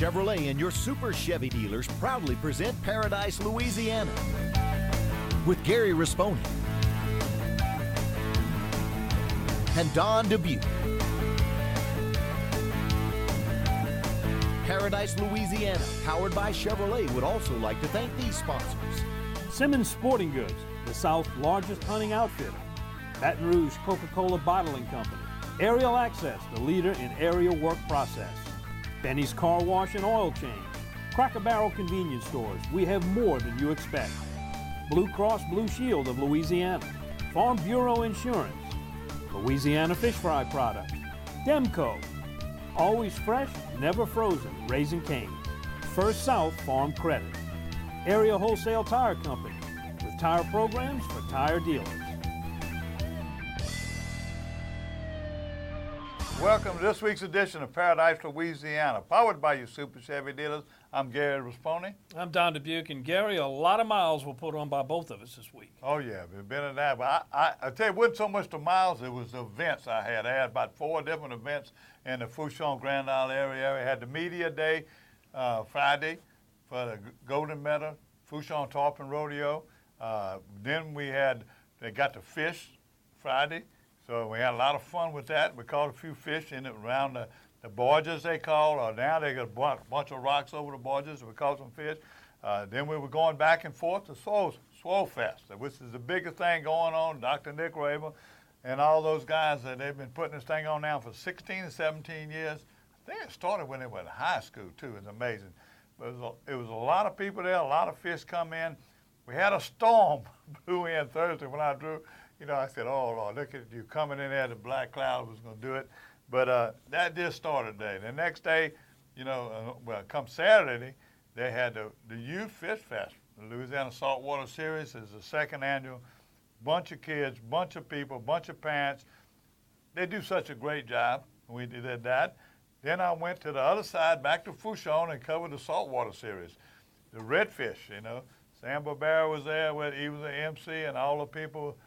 Chevrolet and your Super Chevy dealers proudly present Paradise, Louisiana with Gary Risponi and Don Dubuque. Paradise, Louisiana, powered by Chevrolet, would also like to thank these sponsors. Simmons Sporting Goods, the South's largest hunting outfitter. Baton Rouge Coca-Cola Bottling Company. Aerial Access, the leader in aerial work process. Benny's Car Wash and Oil Change. Cracker Barrel Convenience Stores. We have more than you expect. Blue Cross Blue Shield of Louisiana. Farm Bureau Insurance. Louisiana Fish Fry Products. Demco. Always fresh, never frozen, Raising Cane's. First South Farm Credit. Area Wholesale Tire Company, with tire programs for tire dealers. Welcome to this week's edition of Paradise, Louisiana, powered by your Super Chevy dealers. I'm Gary Risponi. I'm Don Dubuque, and Gary, a lot of miles were put on by both of us this week. Oh yeah, we've been in that. But I tell you, it wasn't so much the miles, it was the events I had. I had about 4 different events in the Fourchon Grand Isle area. I had the media day Friday for the Golden Medal, Fourchon Tarpon Rodeo. Then they got to fish Friday. So we had a lot of fun with that. We caught a few fish in it around the barges, they call, or now they got a bunch of rocks over the barges. We caught some fish. Then we were going back and forth to Swole Fest, which is the biggest thing going on. Dr. Nick Raber and all those guys, they've been putting this thing on now for 16 or 17 years. I think it started when they were in high school, too. It's amazing. But it was a lot of people there, a lot of fish come in. We had a storm blew in Thursday when I drew. You know, I said, oh, Lord, look at you coming in there. The black cloud was going to do it. But that just started today. The next day, come Saturday, they had the Youth Fish Fest. The Louisiana Saltwater Series is the second annual. Bunch of kids, bunch of people, bunch of parents. They do such a great job. We did that. Then I went to the other side, back to Fourchon, and covered the Saltwater Series. The redfish, Sam Barbera was there. He was the MC, and all the people.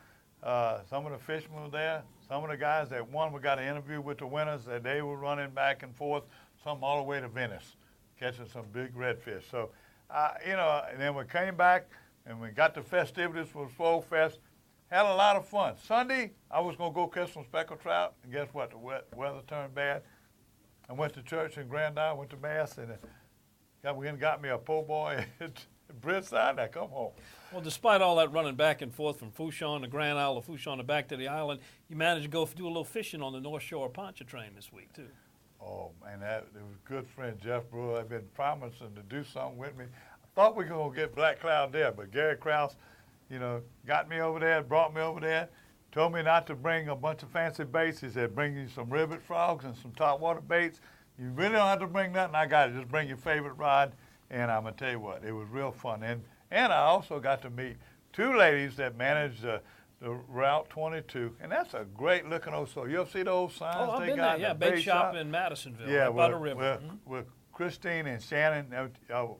Some of the fishermen were there. Some of the guys that won, we got an interview with the winners that they were running back and forth, some all the way to Venice, catching some big redfish. So, and then we came back and we got the festivities for Swole Fest. Had a lot of fun. Sunday, I was going to go catch some speckled trout, and guess what? The weather turned bad. I went to church in Grand Isle, went to Mass, and got me a po' boy at Britside. I come home. Well, despite all that running back and forth from Fourchon to Grand Isle, or Fourchon to back to the island, you managed to go do a little fishing on the North Shore of Pontchartrain this week, too. Oh, man, it was a good friend, Jeff Brewer. They've been promising to do something with me. I thought we were going to get Black Cloud there, but Gary Krause, got me over there, brought me over there, told me not to bring a bunch of fancy baits. He said, bring you some ribbit frogs and some topwater baits. You really don't have to bring nothing. I got it. Just bring your favorite rod. And I'm going to tell you what, it was real fun. And I also got to meet 2 ladies that managed the Route 22. And that's a great looking old store. You ever see those signs I've they been got? there, bait shop in Madisonville, yeah, by the river. With Christine and Shannon,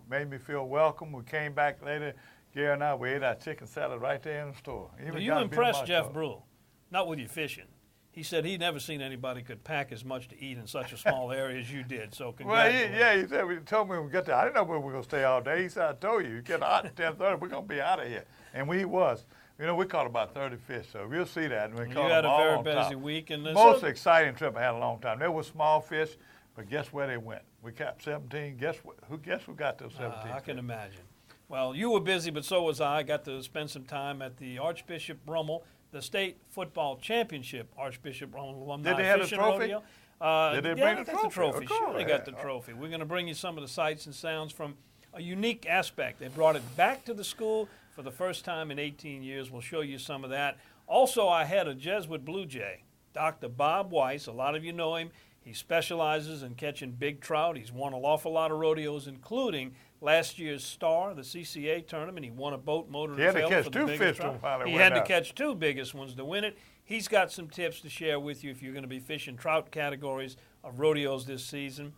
made me feel welcome. We came back later. Gary and I, we ate our chicken salad right there in the store. Well, you impressed Jeff Brule, not with your fishing. He said he'd never seen anybody could pack as much to eat in such a small area as you did. So congratulations. Well, he said, he told me when we get there. I didn't know where we were going to stay all day. He said, I told you get out at 10:30, we're going to be out of here. And we was. We caught about 30 fish, so we'll see that. And we caught you had them a all very on busy top. week. And most exciting trip I had in a long time. There were small fish, but guess where they went? We caught 17. Guess who got those 17 I can fish? imagine. Well, you were busy, but so was I. Got to spend some time at the Archbishop Brummel, the state football championship, Archbishop Brummel Alumni Did they have a Fishing trophy? Rodeo. Did they bring the trophy? trophy? Sure, they got the trophy. We're going to bring you some of the sights and sounds from a unique aspect. They brought it back to the school for the first time in 18 years. We'll show you some of that. Also, I had a Jesuit Blue Jay, Dr. Bob Weiss. A lot of you know him. He specializes in catching big trout. He's won an awful lot of rodeos, including last year's Star, the CCA tournament. He won a boat, motor, and trailer. He had to catch 2 fish to He had to catch 2 biggest ones to win it. He's got some tips to share with you if you're going to be fishing trout categories of rodeos this season.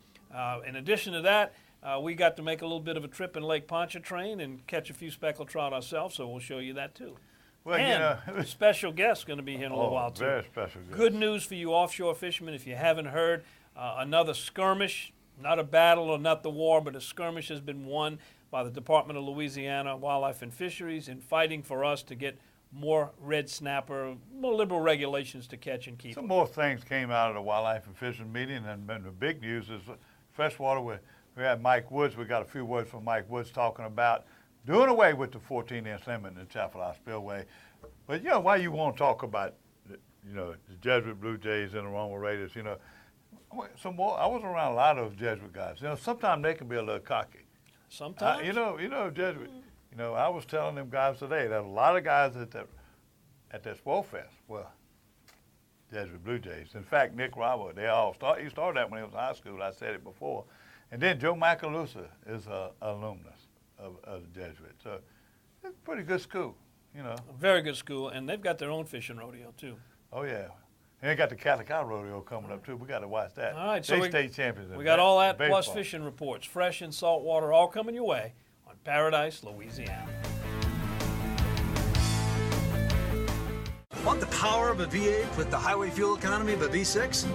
In addition to that, we got to make a little bit of a trip in Lake Pontchartrain and catch a few speckled trout ourselves, so we'll show you that too. Well, and a special guest going to be here in a little while too. Very special guest. Good news for you offshore fishermen if you haven't heard. Another skirmish Not a battle or not the war, but a skirmish has been won by the Department of Louisiana Wildlife and Fisheries in fighting for us to get more red snapper, more liberal regulations to catch and keep. Some more things came out of the Wildlife and Fishing meeting, and the big news is freshwater. We had Mike Woods. We got a few words from Mike Woods talking about doing away with the 14-inch limit in the Chapel Spillway. But, you know, why you want to talk about, you know, the Jesuit Blue Jays and the Roman Raiders, you know, some more. I was around a lot of those Jesuit guys. You know, sometimes they can be a little cocky. Sometimes? You know, Jesuit. You know, I was telling them guys today, there's a lot of guys at that Sport Fest. Well, Jesuit Blue Jays. In fact, Nick Robert, he started that when he was in high school. I said it before. And then Joe Macalusa is an alumnus of the Jesuit. So it's a pretty good school, you know. A very good school, and they've got their own fishing rodeo, too. Oh, yeah. And they got the Catholic Cow Rodeo coming up, too. We got to watch that. All right, so state champions. We got all that baseball. plus fishing reports, fresh and saltwater, all coming your way on Paradise, Louisiana. Want the power of a V8 with the highway fuel economy of a V6?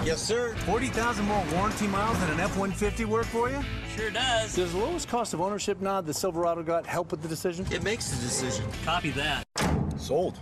Yes, sir. 40,000 more warranty miles than an F-150 work for you? Sure does. Does the lowest cost of ownership nod the Silverado got help with the decision? It makes the decision. Copy that. Sold.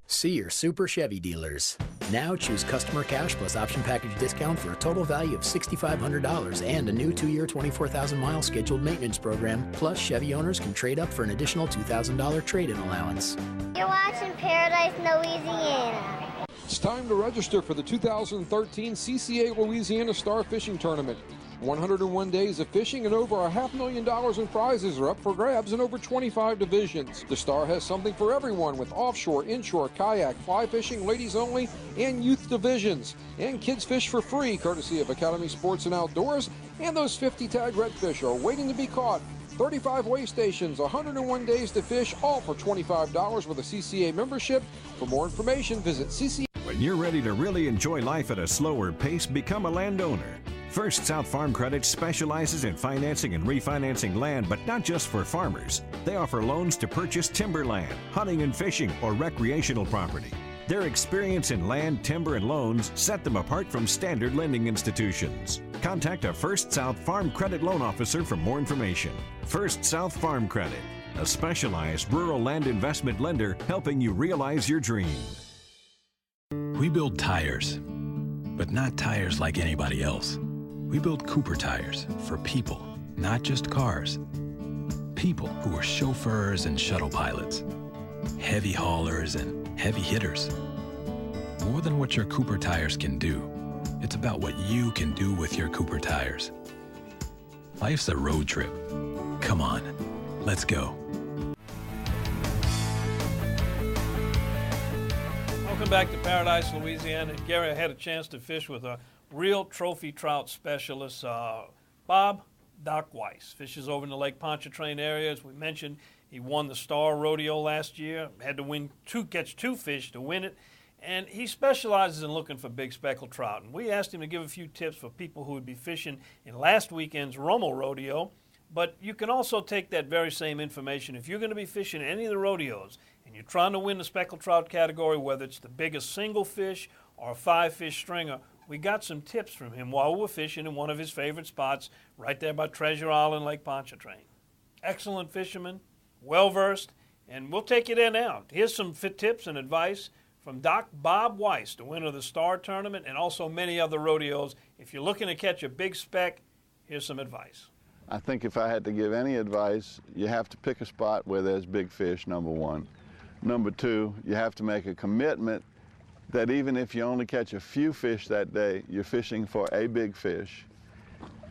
See your Super Chevy dealers. Now choose customer cash plus option package discount for a total value of $6,500 and a new 2-year, 24,000-mile scheduled maintenance program. Plus, Chevy owners can trade up for an additional $2,000 trade-in allowance. You're watching Paradise, Louisiana. It's time to register for the 2013 CCA Louisiana Star Fishing Tournament. 101 days of fishing and over $500,000 in prizes are up for grabs in over 25 divisions. The Star has something for everyone with offshore, inshore, kayak, fly fishing, ladies only, and youth divisions. And kids fish for free, courtesy of Academy Sports and Outdoors. And those 50 tag redfish are waiting to be caught. 35 weigh stations, 101 days to fish, all for $25 with a CCA membership. For more information, visit CCA. When you're ready to really enjoy life at a slower pace, become a landowner. First South Farm Credit specializes in financing and refinancing land, but not just for farmers. They offer loans to purchase timberland, hunting and fishing, or recreational property. Their experience in land, timber, and loans set them apart from standard lending institutions. Contact a First South Farm Credit loan officer for more information. First South Farm Credit, a specialized rural land investment lender helping you realize your dream. We build tires, but not tires like anybody else. We build Cooper tires for people, not just cars. People who are chauffeurs and shuttle pilots, heavy haulers and heavy hitters. More than what your Cooper tires can do, it's about what you can do with your Cooper tires. Life's a road trip. Come on, let's go. Welcome back to Paradise, Louisiana. Gary, I had a chance to fish with a real trophy trout specialist, Bob Doc Weiss. Fishes over in the Lake Pontchartrain area. As we mentioned, he won the Star Rodeo last year. Had to catch two fish to win it. And he specializes in looking for big speckled trout. And we asked him to give a few tips for people who would be fishing in last weekend's Romo Rodeo. But you can also take that very same information if you're going to be fishing any of the rodeos and you're trying to win the speckled trout category, whether it's the biggest single fish or a 5-fish stringer. We got some tips from him while we were fishing in one of his favorite spots right there by Treasure Island, Lake Pontchartrain. Excellent fisherman, well-versed, and we'll take you there now. Here's some tips and advice from Doc Bob Weiss, the winner of the Star Tournament and also many other rodeos. If you're looking to catch a big speck, here's some advice. I think if I had to give any advice, you have to pick a spot where there's big fish, number one. Number two, you have to make a commitment that even if you only catch a few fish that day, you're fishing for a big fish.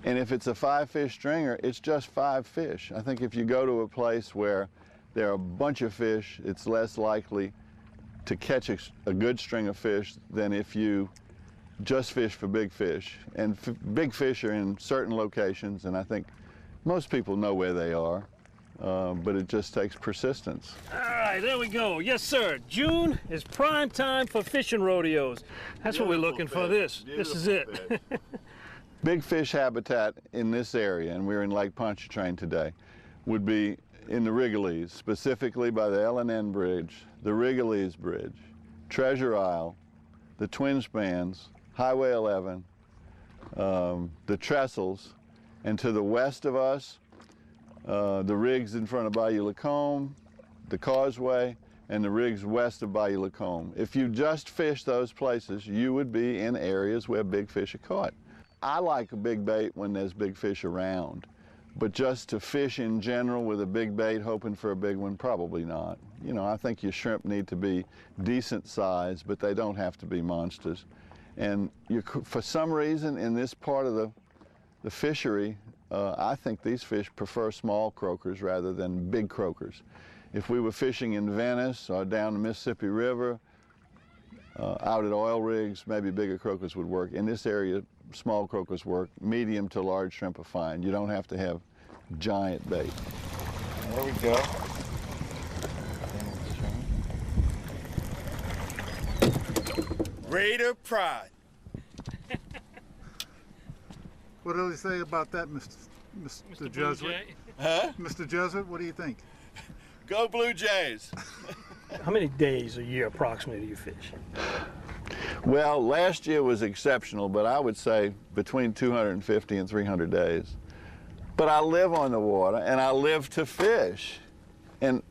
And if it's a 5-fish stringer, it's just 5 fish. I think if you go to a place where there are a bunch of fish, it's less likely to catch a good string of fish than if you just fish for big fish. And big fish are in certain locations, and I think most people know where they are, but it just takes persistence. All right, there we go. Yes, sir. June is prime time for fishing rodeos. That's what we're looking for. This is it. Big fish habitat in this area, and we're in Lake Pontchartrain today, would be in the Wrigley's, specifically by the L&N Bridge, the Wrigley's Bridge, Treasure Isle, the Twin Spans, Highway 11, the trestles, and to the west of us, the rigs in front of Bayou Lacombe, the causeway, and the rigs west of Bayou Lacombe. If you just fish those places, you would be in areas where big fish are caught. I like a big bait when there's big fish around, but just to fish in general with a big bait hoping for a big one, probably not. You know, I think your shrimp need to be decent size, but they don't have to be monsters. And for some reason in this part of the fishery, I think these fish prefer small croakers rather than big croakers. If we were fishing in Venice or down the Mississippi River, out at oil rigs, maybe bigger croakers would work. In this area, small croakers work. Medium to large shrimp are fine. You don't have to have giant bait. There we go. Raider pride. What do they say about that, Mr. Jesuit? Huh? Mr. Jesuit, what do you think? Go Blue Jays. How many days a year approximately do you fish? Well, last year was exceptional, but I would say between 250 and 300 days. But I live on the water, and I live to fish. And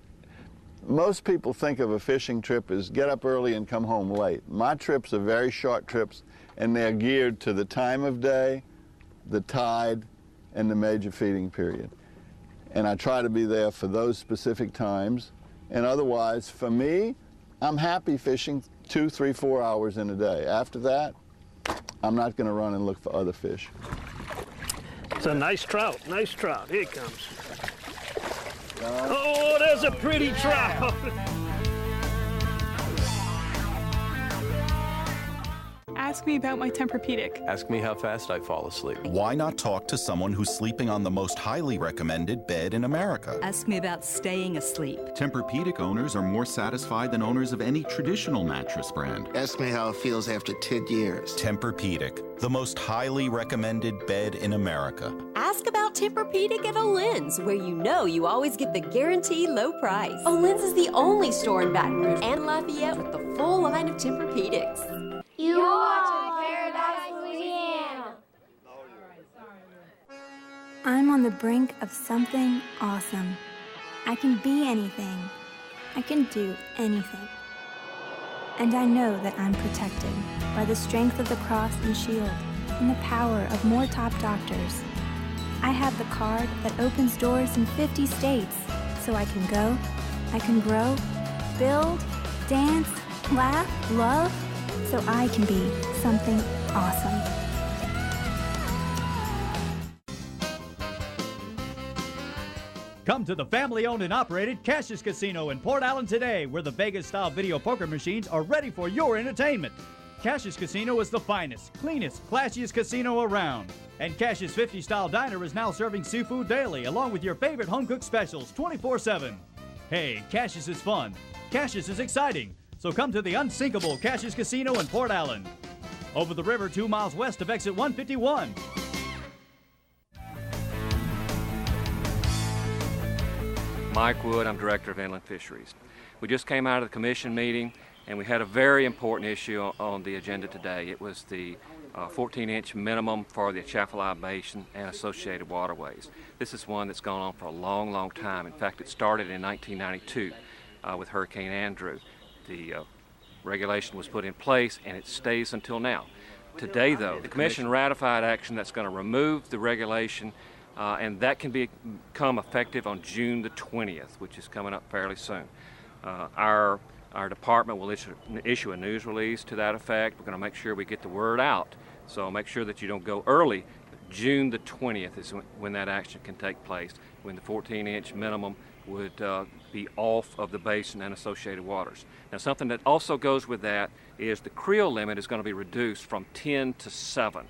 most people think of a fishing trip as get up early and come home late. My trips are very short trips, and they're geared to the time of day, the tide, and the major feeding period. And I try to be there for those specific times. And otherwise, for me, I'm happy fishing 2, 3, 4 hours in a day. After that, I'm not going to run and look for other fish. It's a nice trout, nice trout. Here it comes. Oh, there's a pretty trout. Ask me about my Tempur-Pedic. Ask me how fast I fall asleep. Why not talk to someone who's sleeping on the most highly recommended bed in America? Ask me about staying asleep. Tempur-Pedic owners are more satisfied than owners of any traditional mattress brand. Ask me how it feels after 10 years. Tempur-Pedic, the most highly recommended bed in America. Ask about Tempur-Pedic at Olin's, where you know you always get the guaranteed low price. Olin's is the only store in Baton Rouge and Lafayette with the full line of Tempur-Pedics. You're watching Paradise, Louisiana. I'm on the brink of something awesome. I can be anything. I can do anything. And I know that I'm protected by the strength of the cross and shield and the power of more top doctors. I have the card that opens doors in 50 states, so I can go, I can grow, build, dance, laugh, love, so I can be something awesome. Come to the family-owned and operated Cassius Casino in Port Allen today, where the Vegas-style video poker machines are ready for your entertainment. Cassius Casino is the finest, cleanest, classiest casino around. And Cassius 50-style diner is now serving seafood daily, along with your favorite home-cooked specials 24/7. Hey, Cassius is fun. Cassius is exciting. So come to the unsinkable Cassius Casino in Port Allen. Over the river 2 miles west of exit 151. Mike Wood, I'm Director of Inland Fisheries. We just came out of the commission meeting and we had a very important issue on the agenda today. It was the 14-inch minimum for the Atchafalaya Basin and associated waterways. This is one that's gone on for a long, long time. In fact, it started in 1992 with Hurricane Andrew. The regulation was put in place and it stays until now. Today, though, the Commission ratified action that's going to remove the regulation and that can become effective on June the 20th, which is coming up fairly soon. Our department will issue a news release to that effect. We're going to make sure we get the word out, so make sure that you don't go early. June the 20th is when that action can take place, when the 14-inch minimum would be off of the basin and associated waters. Now, something that also goes with that is the creel limit is going to be reduced from 10 to 7.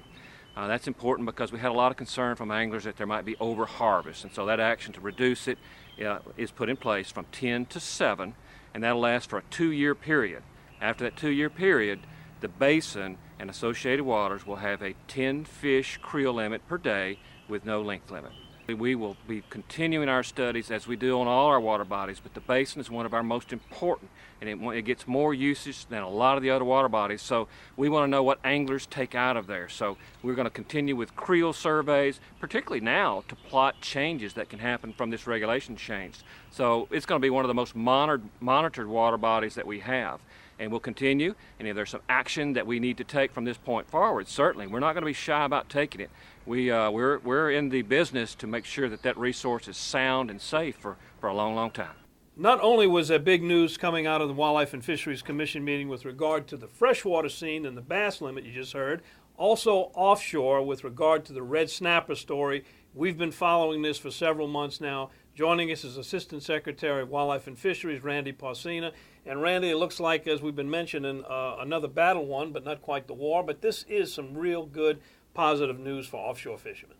That's important because we had a lot of concern from anglers that there might be over-harvest, and so that action to reduce it is put in place from 10 to 7, and that'll last for a 2-year period. After that 2-year period, the basin and associated waters will have a 10-fish creel limit per day with no length limit. We will be continuing our studies as we do on all our water bodies, but the basin is one of our most important, and it gets more usage than a lot of the other water bodies, so we want to know what anglers take out of there. So we're going to continue with creel surveys, particularly now, to plot changes that can happen from this regulation change. So it's going to be one of the most monitored water bodies that we have. And we'll continue, and if there's some action that we need to take from this point forward, certainly, we're not going to be shy about taking it. We're in the business to make sure that that resource is sound and safe for a long, long time. Not only was there big news coming out of the Wildlife and Fisheries Commission meeting with regard to the freshwater scene and the bass limit you just heard, also offshore with regard to the red snapper story. We've been following this for several months now. Joining us is Assistant Secretary of Wildlife and Fisheries, Randy Parsina. And Randy, it looks like, as we've been mentioning, another battle won, but not quite the war. But this is some real good, positive news for offshore fishermen.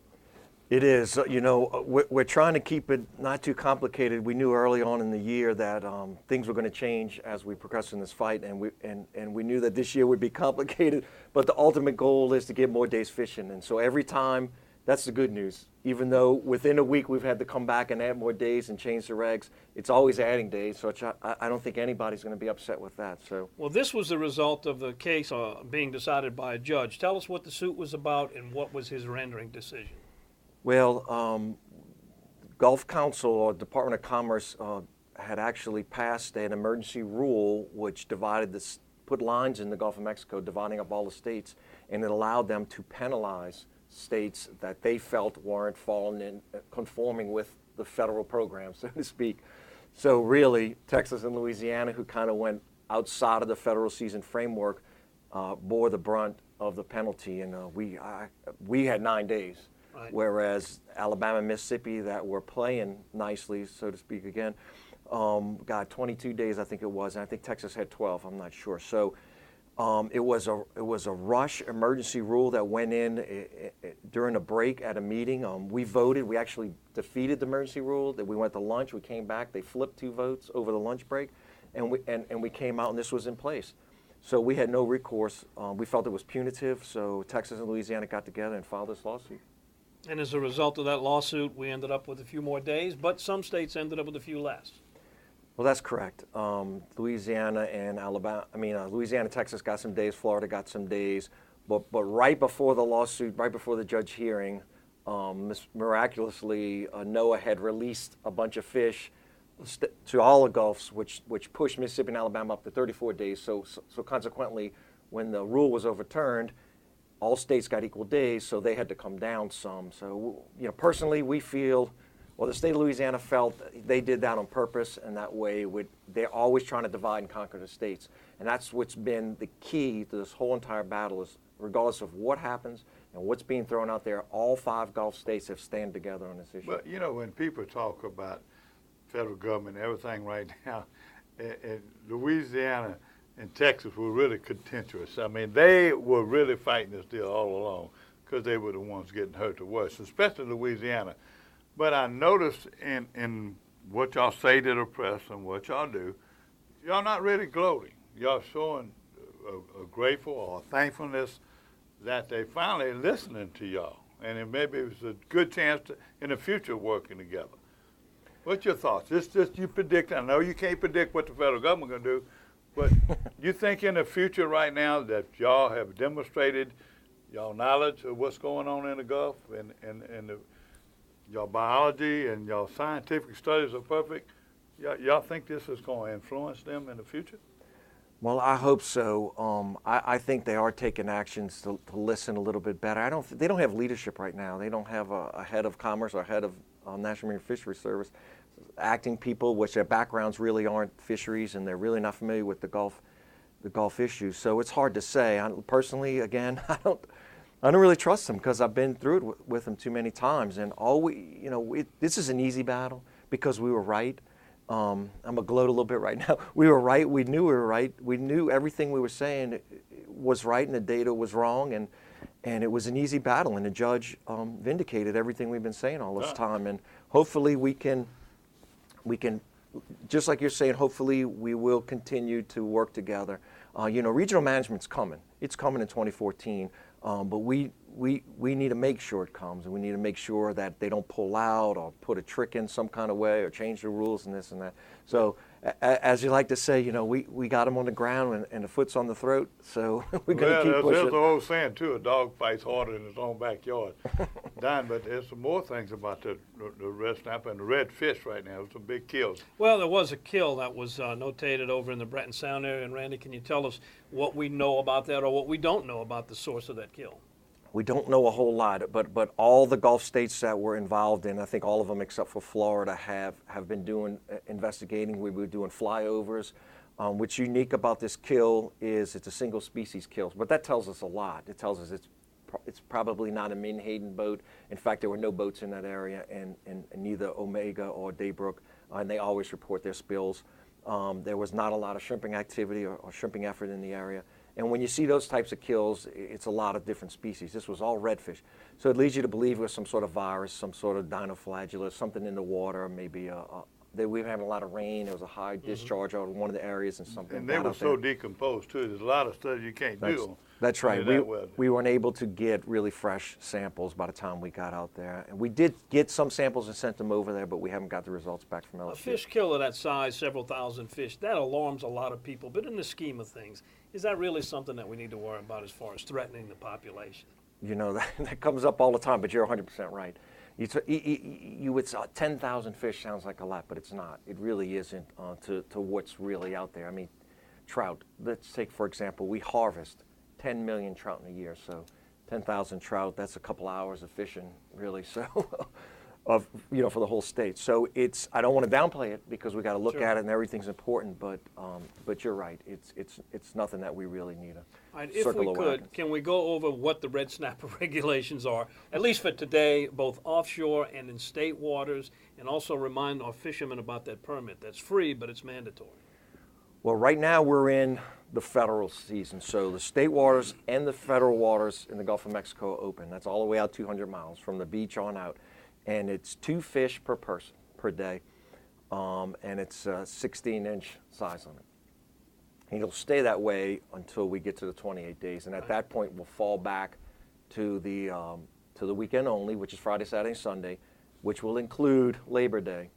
It is. You know, we're trying to keep it not too complicated. We knew early on in the year that things were going to change as we progressed in this fight, and we knew that this year would be complicated. But the ultimate goal is to get more days fishing. And so every time, that's the good news. Even though within a week we've had to come back and add more days and change the regs, it's always adding days. So I don't think anybody's going to be upset with that. So. Well, this was the result of the case being decided by a judge. Tell us what the suit was about and what was his rendering decision. Well, Gulf Council or Department of Commerce had actually passed an emergency rule which put lines in the Gulf of Mexico, dividing up all the states, and it allowed them to penalize states that they felt weren't conforming with the federal program, so to speak. So really, Texas and Louisiana, who kind of went outside of the federal season framework, bore the brunt of the penalty, and we had 9 days. Right. Whereas Alabama and Mississippi that were playing nicely, so to speak again, got 22 days, I think it was, and I think Texas had 12, I'm not sure. So it was a rush emergency rule that went in during a break at a meeting. We voted, we actually defeated the emergency rule, that we went to lunch, we came back, they flipped 2 votes over the lunch break, and we came out and this was in place. So we had no recourse. We felt it was punitive, so Texas and Louisiana got together and filed this lawsuit. And as a result of that lawsuit, we ended up with a few more days, but some states ended up with a few less. Well, that's correct. Louisiana and Louisiana, Texas got some days. Florida got some days. But right before the lawsuit, right before the judge hearing, miraculously, NOAA had released a bunch of fish to all the Gulfs, which pushed Mississippi and Alabama up to 34 days. So consequently, when the rule was overturned, all states got equal days, so they had to come down some. So, personally, we feel, the state of Louisiana felt they did that on purpose, and that way they're always trying to divide and conquer the states. And that's what's been the key to this whole entire battle is, regardless of what happens and what's being thrown out there, all 5 Gulf states have stand together on this issue. But, when people talk about federal government and everything right now, Louisiana and Texas were really contentious. I mean, they were really fighting this deal all along because they were the ones getting hurt the worst, especially Louisiana. But I noticed in what y'all say to the press and what y'all do, y'all not really gloating. Y'all showing a grateful or thankfulness that they finally listening to y'all. And it maybe it was a good chance to, in the future, working together. What's your thoughts? Just you predict. I know you can't predict what the federal government going to do, but you think in the future right now that y'all have demonstrated y'all knowledge of what's going on in the Gulf and y'all biology and y'all scientific studies are perfect? Y'all think this is going to influence them in the future? Well, I hope so. I think they are taking actions to listen a little bit better. They don't have leadership right now. They don't have a head of commerce or a head of National Marine Fisheries Service, acting people, which their backgrounds really aren't fisheries, and they're really not familiar with the Gulf issues. So it's hard to say. Personally, again, I don't really trust them because I've been through it with them too many times. And this is an easy battle because we were right. I'm going to gloat a little bit right now. We were right. We knew we were right. We knew everything we were saying was right and the data was wrong. And it was an easy battle. And the judge vindicated everything we've been saying all this time. And hopefully we can, just like you're saying, hopefully we will continue to work together. Regional management's coming. It's coming in 2014. But we we need to make sure it comes, and we need to make sure that they don't pull out or put a trick in some kind of way or change the rules and this and that. So as you like to say, you know, we got them on the ground and the foot's on the throat, so we're going to keep pushing. There's the old saying, too, a dog fights harder in his own backyard. Don, but there's some more things about the red snapper and the red fish right now. There's some big kills. Well, there was a kill that was notated over in the Breton Sound area. And Randy, can you tell us what we know about that or what we don't know about the source of that kill? We don't know a whole lot, but all the Gulf states that were involved in, I think all of them except for Florida, have been doing investigating. We were doing flyovers. What's unique about this kill is it's a single species kill, but that tells us a lot. It tells us it's probably not a Menhaden boat. In fact, there were no boats in that area, and neither Omega or Daybrook, and they always report their spills. There was not a lot of shrimping activity or shrimping effort in the area. And when you see those types of kills, it's a lot of different species. This was all redfish. So it leads you to believe it was some sort of virus, some sort of dinoflagellus, something in the water, maybe we were having a lot of rain. There was a high discharge out of one of the areas and something. And they were so decomposed, too. There's a lot of stuff you can't do. That's right. We weren't able to get really fresh samples by the time we got out there. And we did get some samples and sent them over there, but we haven't got the results back from LSU. A fish kill of that size, several thousand fish, that alarms a lot of people. But in the scheme of things, is that really something that we need to worry about as far as threatening the population? You know, that comes up all the time, but you're 100% right. You would say 10,000 fish sounds like a lot, but it's not. It really isn't to what's really out there. I mean, trout. Let's take, for example, we harvest 10 million trout in a year, so 10,000 trout, that's a couple hours of fishing, really, so, for the whole state. So I don't want to downplay it because we got to look at it and everything's important, but you're right. It's nothing that we really need to if we could, can we go over what the red snapper regulations are, at least for today, both offshore and in state waters, and also remind our fishermen about that permit. That's free, but it's mandatory. Well, right now we're in the federal season, so the state waters and the federal waters in the Gulf of Mexico are open. That's all the way out 200 miles from the beach on out, and it's 2 fish per person per day, and it's a 16-inch size limit. And it'll stay that way until we get to the 28 days, and at that point we'll fall back to the weekend only, which is Friday, Saturday, Sunday, which will include Labor Day,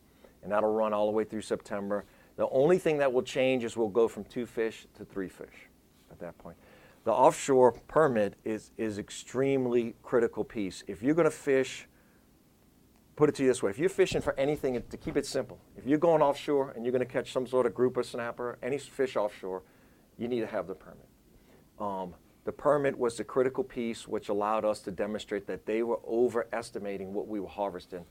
and that'll run all the way through September. The only thing that will change is we'll go from 2 fish to 3 fish at that point. The offshore permit is extremely critical piece. If you're going to fish, put it to you this way, if you're fishing for anything, to keep it simple, if you're going offshore and you're going to catch some sort of grouper, snapper, any fish offshore, you need to have the permit. The permit was the critical piece which allowed us to demonstrate that they were overestimating what we were harvesting,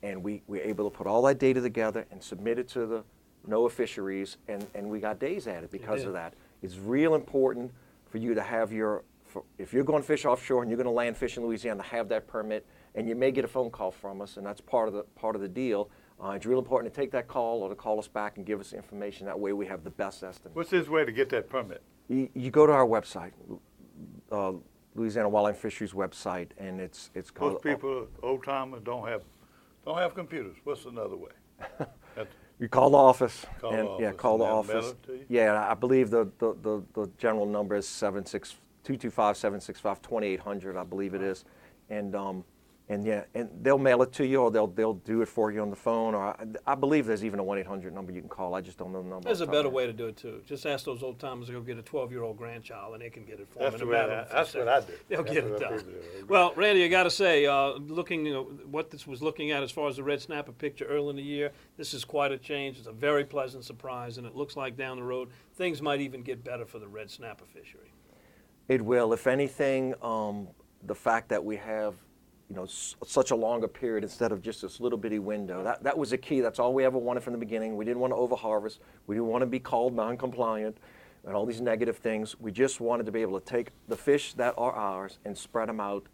and we were able to put all that data together and submit it to the NOAA Fisheries, and we got days at it because of that. It's real important for you to have if you're going to fish offshore and you're going to land fish in Louisiana, to have that permit, and you may get a phone call from us, and that's part of the deal. It's real important to take that call or to call us back and give us the information. That way we have the best estimate. What's his way to get that permit? You go to our website, Louisiana Wildlife Fisheries website, and it's called. Most people, old timers, don't have computers. What's another way? You call the office. Call the office. Yeah, call the office. Mail it to you? Yeah, I believe the general number is 225-765-2800. I believe it is, and they'll mail it to you, or they'll do it for you on the phone, or I believe there's even a 1-800 number you can call. I just don't know the number. There's a better way to do it too. Just ask those old timers to go get a 12-year-old grandchild, and they can get it for them. That's what I do. They'll get it done. Well, Randy, I got to say, what this was looking at as far as the red snapper picture early in the year, this is quite a change. It's a very pleasant surprise, and it looks like down the road things might even get better for the red snapper fishery. It will. If anything, the fact that we have such a longer period instead of just this little bitty window. That was a key. That's all we ever wanted from the beginning. We didn't want to overharvest. We didn't want to be called non-compliant and all these negative things. We just wanted to be able to take the fish that are ours and spread them out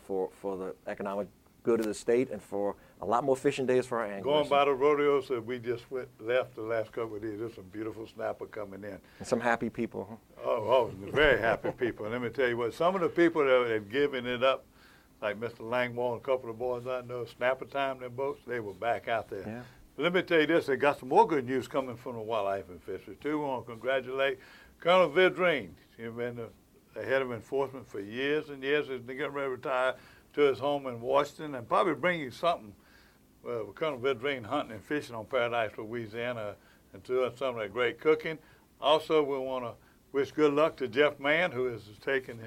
for the economic good of the state and for a lot more fishing days for our anglers. Going by the rodeos that we just left the last couple of days, there's some beautiful snapper coming in. And some happy people. Huh? Oh, very happy people. And let me tell you what, some of the people that have given it up, like Mr. Langmore and a couple of boys I know, snapper time their boats, they were back out there. Yeah. But let me tell you this, they got some more good news coming from the wildlife and fisheries too. We want to congratulate Colonel Vidrine. She's been the head of enforcement for years and years. He's getting ready to retire to his home in Washington and probably bring you something. We're kind of been hunting and fishing on Paradise, Louisiana, and doing some of that great cooking. Also, we want to wish good luck to Jeff Mann, who is taking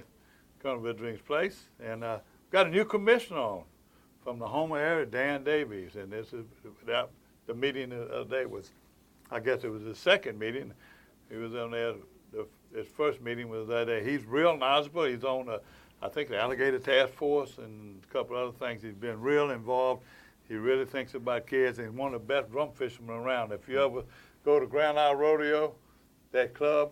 Colonel Dream's place. And got a new commissioner on from the Homer area, Dan Davies. And this is the meeting the other day was, I guess it was his second meeting. He was on there. His first meeting was that day. He's real knowledgeable. He's on, I think, the Alligator Task Force and a couple other things. He's been real involved. He really thinks about kids, and he's one of the best drum fishermen around. If you ever go to Grand Isle Rodeo, that club,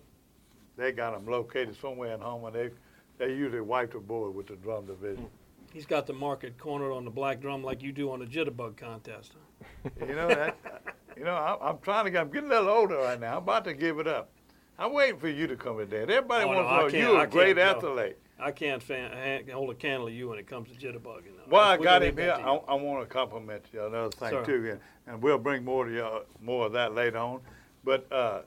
they got them located somewhere in Homer. They usually wipe the board with the drum division. He's got the market cornered on the black drum like you do on the jitterbug contest. You know, I'm trying to. I'm getting a little older right now. I'm about to give it up. I'm waiting for you to come in there. Everybody wants to know you're a great athlete. I can't hold a candle to you when it comes to jitterbug. Well, I got him here. I want to compliment you. Another thing too, and we'll bring more of that later on. But the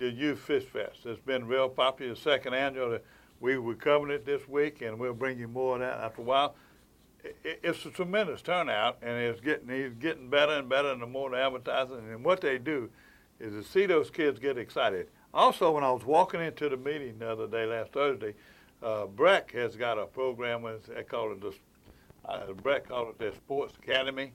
Youth Fish Fest has been real popular. The second annual. We were covering it this week, and we'll bring you more of that after a while. It's a tremendous turnout, and he's getting better and better, and the more the advertising. And what they do is to see those kids get excited. Also, when I was walking into the meeting the other day, last Thursday, Breck has got a program. They call it Breck called it their Sports Academy.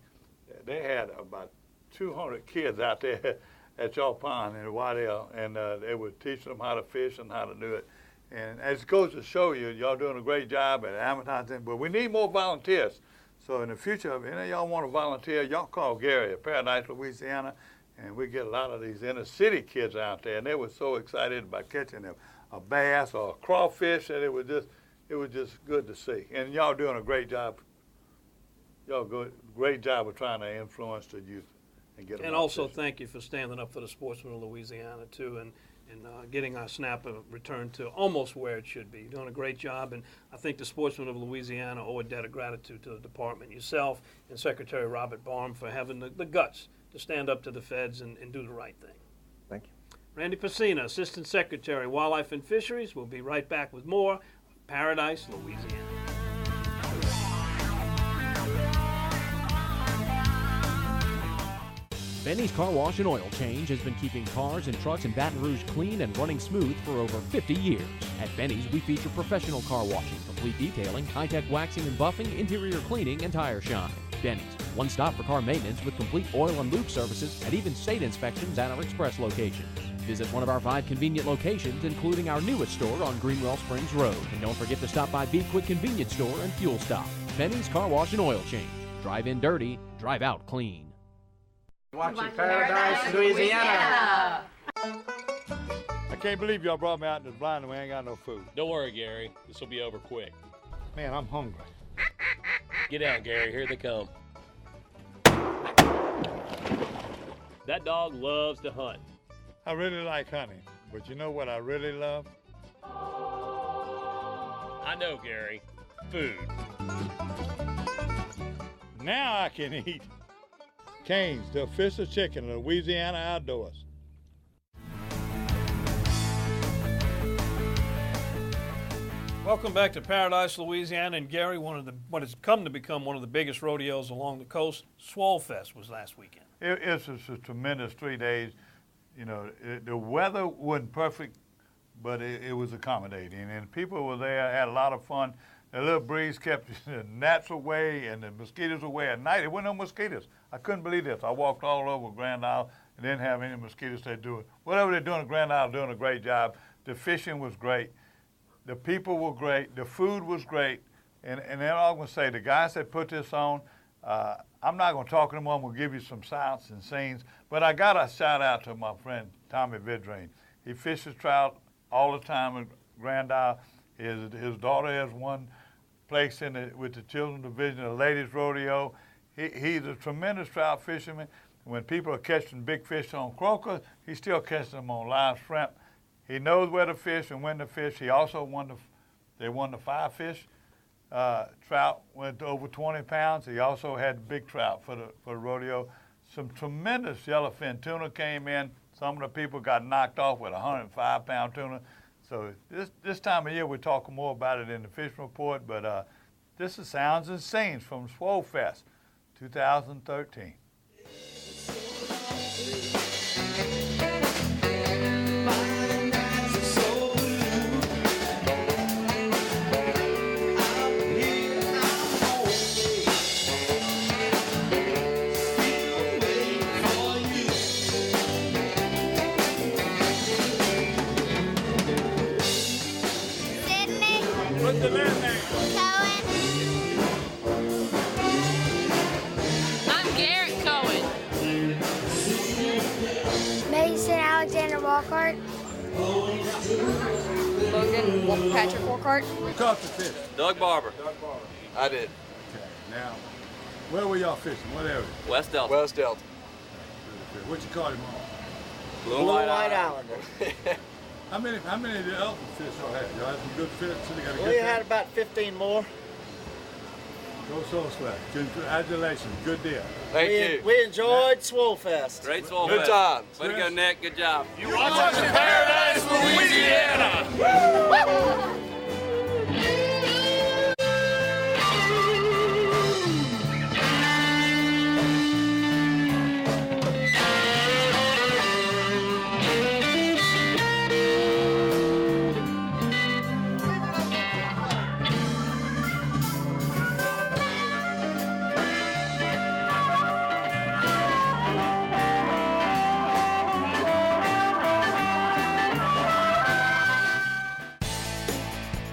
They had about 200 kids out there at Yaw Pond in Waddell, and they were teaching them how to fish and how to do it. And as it goes to show you, y'all doing a great job at advertising, but we need more volunteers. So in the future, if any of y'all want to volunteer, y'all call Gary at Paradise, Louisiana, and we get a lot of these inner city kids out there, and they were so excited about catching a bass or a crawfish, and it was just good to see. And y'all doing a great job. Great job of trying to influence the youth and get them. And also, thank you for standing up for the sportsmen of Louisiana too, and getting our snapper returned to almost where it should be. You're doing a great job, and I think the sportsmen of Louisiana owe a debt of gratitude to the department, yourself and Secretary Robert Baum for having the guts to stand up to the feds and do the right thing. Thank you. Randy Pacina, Assistant Secretary, Wildlife and Fisheries. We'll be right back with more of Paradise, Louisiana. Benny's Car Wash and Oil Change has been keeping cars and trucks in Baton Rouge clean and running smooth for over 50 years. At Benny's, we feature professional car washing, complete detailing, high-tech waxing and buffing, interior cleaning, and tire shine. Benny's, one stop for car maintenance with complete oil and lube services and even state inspections at our express locations. Visit one of our 5 convenient locations, including our newest store on Greenwell Springs Road. And don't forget to stop by Be Quick Convenience Store and Fuel Stop. Benny's Car Wash and Oil Change. Drive in dirty, drive out clean. Watching Paradise, Louisiana. I can't believe y'all brought me out in the blind and we ain't got no food. Don't worry, Gary. This will be over quick. Man, I'm hungry. Get out, Gary. Here they come. That dog loves to hunt. I really like hunting, but you know what I really love? I know, Gary. Food. Now I can eat. Cane's, the official chicken of Louisiana Outdoors. Welcome back to Paradise, Louisiana. And Gary, what has come to become one of the biggest rodeos along the coast, Swole Fest was last weekend. It's a tremendous 3 days. You know, the weather wasn't perfect, but it was accommodating. And people were there, had a lot of fun. The little breeze kept the gnats away and the mosquitoes away at night. There weren't no mosquitoes. I couldn't believe this. I walked all over Grand Isle and didn't have any mosquitoes. They do it. Whatever they're doing at Grand Isle, doing a great job. The fishing was great. The people were great. The food was great. And then I'm going to say, the guys that put this on, I'm not going to talk anymore. I'm going to give you some sounds and scenes. But I got a shout out to my friend Tommy Vidrain. He fishes trout all the time at Grand Isle. His daughter has won place with the children's division of the ladies rodeo. He's a tremendous trout fisherman. When people are catching big fish on croaker, he's still catching them on live shrimp. He knows where to fish and when to fish. He also won the 5 fish. Trout went to over 20 pounds. He also had big trout for the rodeo. Some tremendous yellowfin tuna came in. Some of the people got knocked off with a 105-pound tuna. So this time of year, we're talking more about it in the fishing report, but this is Sounds and Scenes from Swole Fest 2013. What's the last name? Cohen. I'm Garrett Cohen. Mason Alexander Walcart. Logan Patrick Walcart. Who caught the fish? Doug Barber. I did. Okay, now, where were y'all fishing? What area? West Delta. West Delta. What you caught him on? Blue and White Islander. How many of the other fish y'all had? Y'all had some good fish? So got a We good had time? about 15 more. Go Soul Slash. Congratulations. Good deal. Thank you. We enjoyed Swole Fest. Great Swole Good Fest. times. Way to go, Nick. Good job. You're watching Paradise, Louisiana.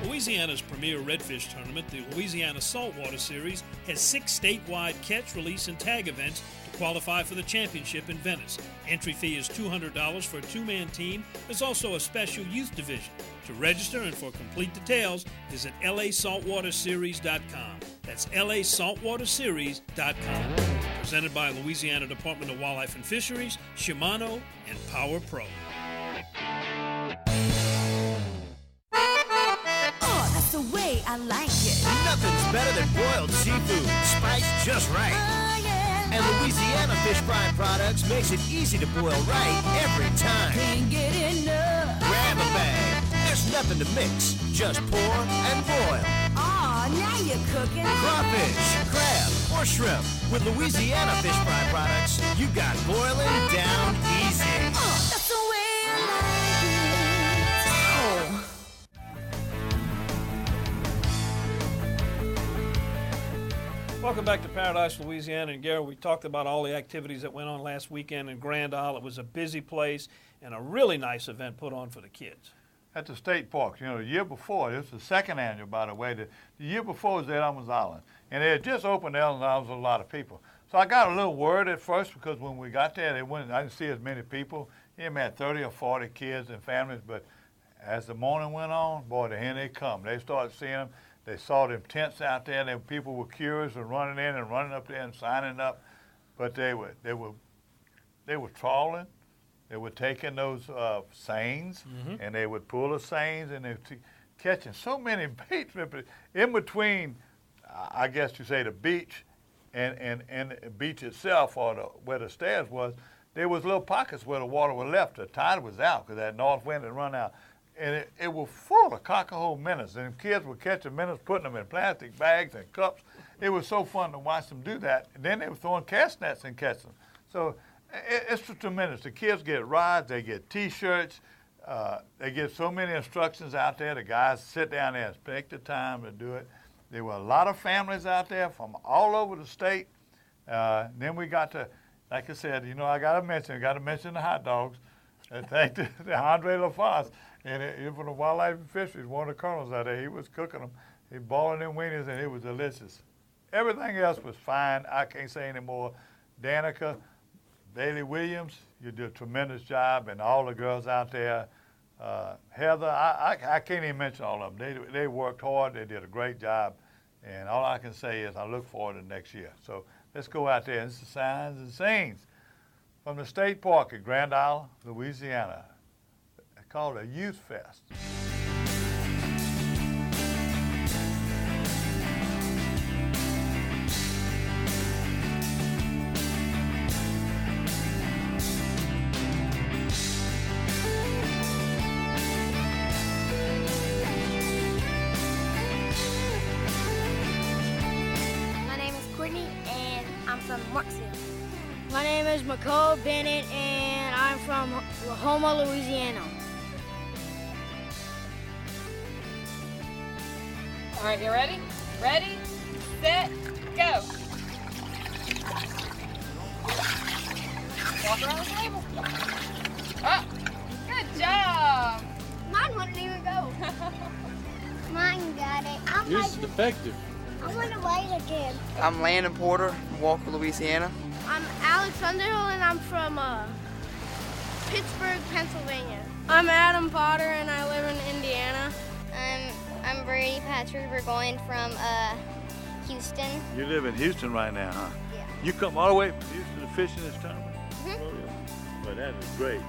Louisiana's premier redfish tournament, the Louisiana Saltwater Series, has 6 statewide catch, release, and tag events to qualify for the championship in Venice. Entry fee is $200 for a 2-man team. There's also a special youth division. To register and for complete details, visit lasaltwaterseries.com. That's lasaltwaterseries.com. Presented by Louisiana Department of Wildlife and Fisheries, Shimano, and Power Pro. The way I like it. Nothing's better than boiled seafood, spiced just right. Oh, yeah. And Louisiana Fish Fry Products makes it easy to boil right every time. Can't get enough. Grab a bag. There's nothing to mix. Just pour and boil. Aw, now you're cooking. Crawfish, crab, or shrimp. With Louisiana Fish Fry Products, you got boiling down easy. That's the way I like it. Oh. Welcome back to Paradise, Louisiana. And Gary, we talked about all the activities that went on last weekend in Grand Isle. It was a busy place and a really nice event put on for the kids. At the state parks, you know, the year before, this is the second annual, by the way, the year before was at Elmer's Island. And they had just opened Elmer's Island with a lot of people. So I got a little worried at first because when we got there, I didn't see as many people. He had 30 or 40 kids and families, but as the morning went on, boy, here they come. They started seeing them. They saw them tents out there, and people were curious and running in and running up there and signing up. But they were trawling. They were taking those seines, and they would pull the seines, and they were catching so many bait rippers in between. I guess you say the beach, and the beach itself, or where the stairs was. There was little pockets where the water was left. The tide was out because that north wind had run out. And it was full of cockahole minnows, and kids were catching minnows, putting them in plastic bags and cups. It was so fun to watch them do that. And then they were throwing cast nets and catching them. So it's tremendous. The kids get rides, they get T-shirts, they get so many instructions out there. The guys sit down there and take the time to do it. There were a lot of families out there from all over the state. Then we got to, like I said, you know, I got to mention the hot dogs. And thank to Andre LaFosse. And from the Wildlife and Fisheries, one of the colonels out there, he was cooking them. He boiling them wieners, and it was delicious. Everything else was fine. I can't say any more. Danica, Bailey Williams, you did a tremendous job, and all the girls out there. Heather, I can't even mention all of them. They worked hard. They did a great job. And all I can say is I look forward to next year. So let's go out there. This is Signs and Scenes from the State Park at Grand Isle, Louisiana. It's called a Youth Fest. from Marksville. My name is McCall Bennett, and I'm from Houma, Louisiana. All right, you ready? Ready, set, go. Walk around the table. Oh, good job. Mine wouldn't even go. Mine got it. Yours is defective. I want to wait again. I'm Landon Porter from Walker, Louisiana. I'm Alex Underhill, and I'm from Pittsburgh, Pennsylvania. I'm Adam Potter, and I live in Indiana. I'm Brady Patrick. We're going from Houston. You live in Houston right now, huh? Yeah. You come all the way from Houston to fish in this tournament? Mm-hmm. Well, that is great.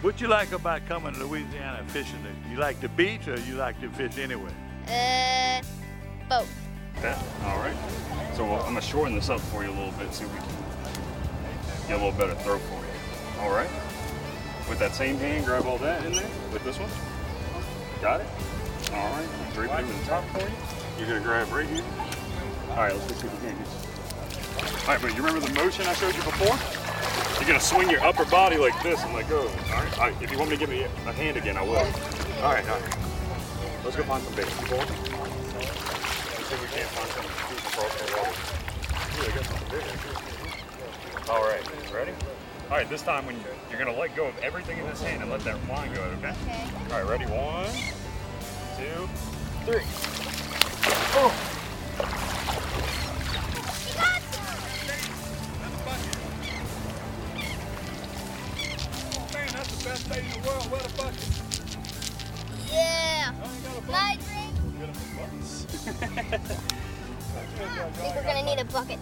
What you like about coming to Louisiana and fishing? You like the beach or you like to fish anywhere? Both. Okay. All right. So I'm going to shorten this up for you a little bit so we can get a little better throw for you. All right. With that same hand, grab all that in there with this one. Got it? All right. I'm drape it over the top for you. You're going to grab right here. All right, let's just see if we can. All right, but you remember the motion I showed you before? You're going to swing your upper body like this and let go. All right. If you want me to give me a hand again, I will. All right. Let's go find some bait. Keep going. Let's see if we can't find some food across the water. Ooh, I got something bigger. All right. Ready? All right, this time when you're going to let go of everything in this hand and let that line go, okay? Okay. All right, ready? 1, 2, 3. Oh! Best bait in the world, where the bucket? Yeah. Night ring. I think we're gonna need a bucket.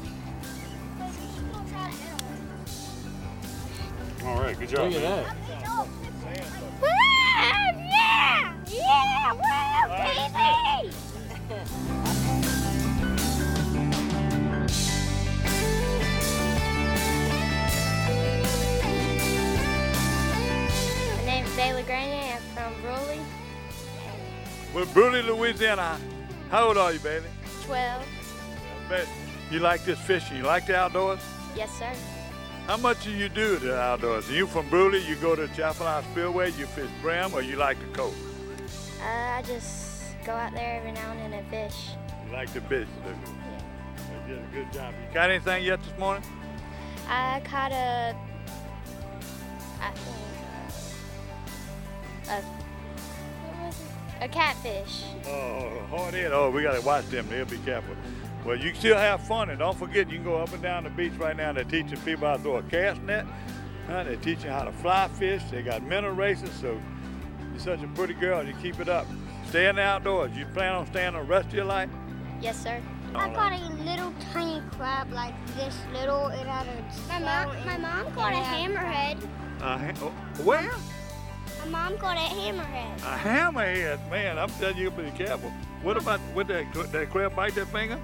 All right, good job. Look at that. Yeah, baby. Bailey Grenier. I'm from Bruley. Well, Bruley, Louisiana. How old are you, Bailey? 12. I bet you like this fishing. You like the outdoors? Yes, sir. How much do you do the outdoors? Are you from Bruley? You go to Chapel House Spillway, you fish brim, or you like the coast? I just go out there every now and then and fish. You like to fish, do you? Yeah. You did a good job. You got anything yet this morning? I caught a catfish. Oh, hard in. Oh, we got to watch them. They'll be careful. Well, you can still have fun, and don't forget, you can go up and down the beach right now. They're teaching people how to throw a cast net. They're teaching how to fly fish. They got mental races, so you're such a pretty girl. You keep it up. Stay in the outdoors. You plan on staying the rest of your life? Yes, sir. I caught a little tiny crab like this little. It had a my mom caught a hammerhead. Where? My mom caught a hammerhead. A hammerhead? Man, I'm telling you, be careful. What about, would that crab bite that finger?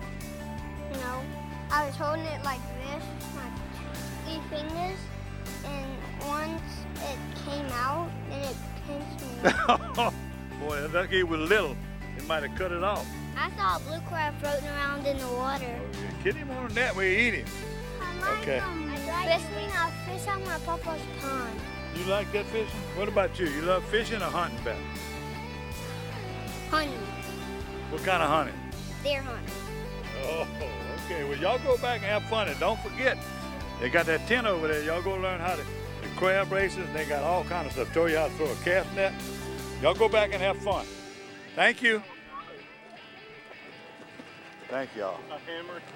No. I was holding it like this, my 3 fingers, and once it came out, then it pinched me. Boy, lucky it was little. It might have cut it off. I saw a blue crab floating around in the water. Oh, yeah. Get him on the net where you eat him. Okay. I fish on my papa's pond. You like that fishing? What about you? You love fishing or hunting better? Hunting. What kind of hunting? Deer hunting. Oh, okay. Well, y'all go back and have fun. And don't forget, they got that tent over there. Y'all go learn how to, the crab races. They got all kinds of stuff. Show you how to throw a cast net. Y'all go back and have fun. Thank you. Thank y'all.